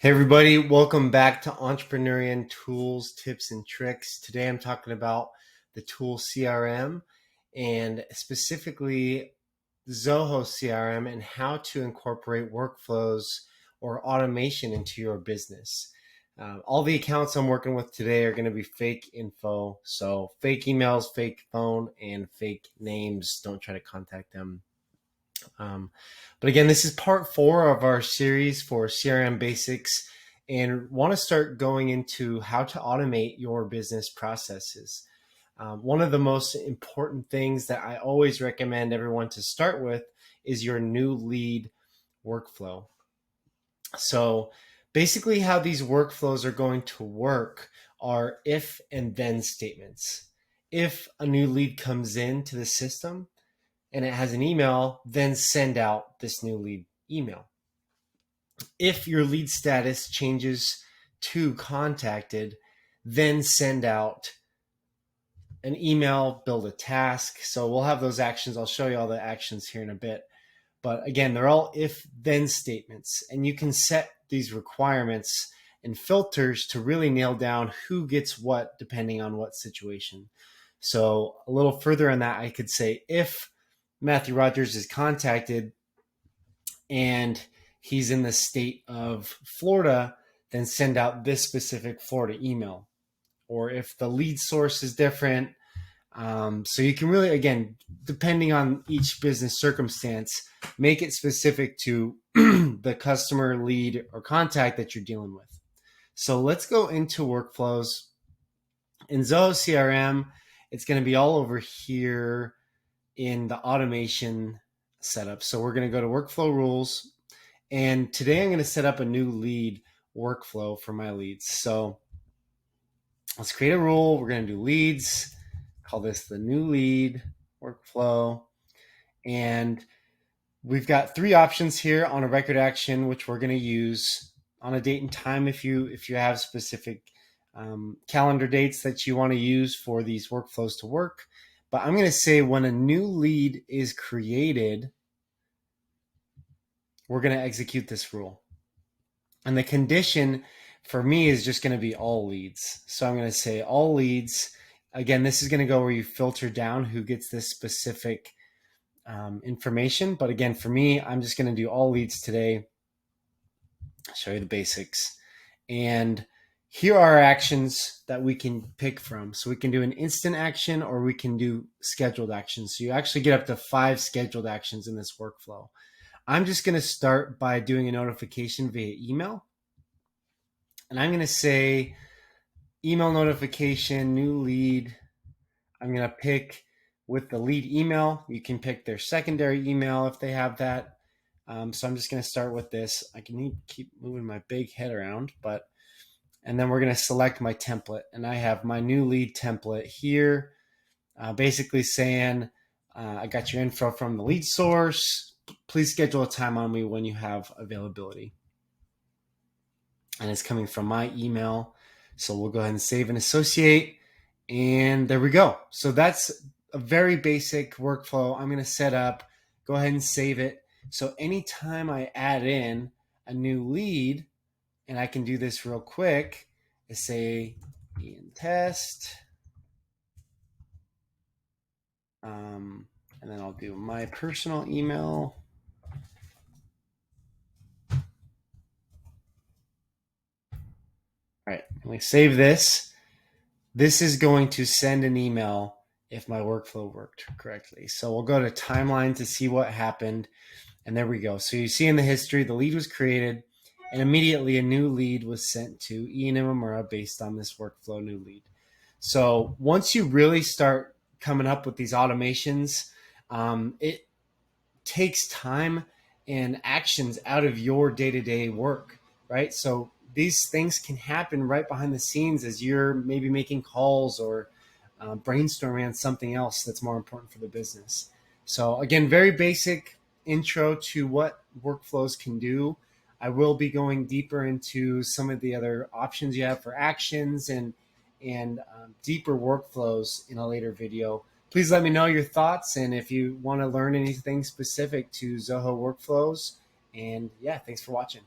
Hey everybody, welcome back to Entrepreneurian Tools, Tips, and Tricks. Today I'm talking about the tool CRM and specifically Zoho CRM and how to incorporate workflows or automation into your business. All the accounts I'm working with today are going to be fake info. So fake emails, fake phone, and fake names. Don't try to contact them. But again, this is part 4 of our series for CRM basics and want to start going into how to automate your business processes. One of the most important things that I always recommend everyone to start with is your new lead workflow. So basically how these workflows are going to work are if and then statements. If a new lead comes into the system, and it has an email, then send out this new lead email. If your lead status changes to contacted, then send out an email, build a task. So we'll have those actions. I'll show you all the actions here in a bit. But again, they're all if-then statements. And you can set these requirements and filters to really nail down who gets what depending on what situation. So a little further on that, I could say if Matthew Rogers is contacted and he's in the state of Florida, then send out this specific Florida email. Or if the lead source is different, so you can really, again, depending on each business circumstance, make it specific to the customer, lead, or contact that you're dealing with. So let's go into workflows. In Zoho CRM, it's going to be all over here in the automation setup. So we're going to go to workflow rules. And today I'm going to set up a new lead workflow for my leads. So let's create a rule. We're going to do leads, call this the new lead workflow. And we've got 3 options here on a record action, which we're going to use on a date and time if you have specific calendar dates that you want to use for these workflows to work. But I'm going to say when a new lead is created, we're going to execute this rule. And the condition for me is just going to be all leads. So I'm going to say all leads. Again, this is going to go where you filter down who gets this specific information. But again, for me, I'm just going to do all leads today. I'll show you the basics. And here are actions that we can pick from. So we can do an instant action or we can do scheduled actions. So you actually get up to 5 scheduled actions in this workflow. I'm just going to start by doing a notification via email. And I'm going to say email notification, new lead. I'm going to pick with the lead email. You can pick their secondary email if they have that. So I'm just going to start with this. I can keep moving my big head around, and then we're going to select my template. And I have my new lead template here, basically saying, I got your info from the lead source. Please schedule a time on me when you have availability. And it's coming from my email. So we'll go ahead and save and associate. And there we go. So that's a very basic workflow I'm going to set up. Go ahead and save it. So anytime I add in a new lead, and I can do this real quick, I say Ian test. And then I'll do my personal email. All right, and we save this. This is going to send an email if my workflow worked correctly. So we'll go to timeline to see what happened. And there we go. So you see in the history, the lead was created and immediately a new lead was sent to Ian Imamura based on this workflow new lead. So once you really start coming up with these automations, it takes time and actions out of your day-to-day work, right? So these things can happen right behind the scenes as you're maybe making calls or brainstorming on something else that's more important for the business. So again, very basic intro to what workflows can do. I will be going deeper into some of the other options you have for actions and deeper workflows in a later video. Please let me know your thoughts and if you want to learn anything specific to Zoho workflows. And yeah, thanks for watching.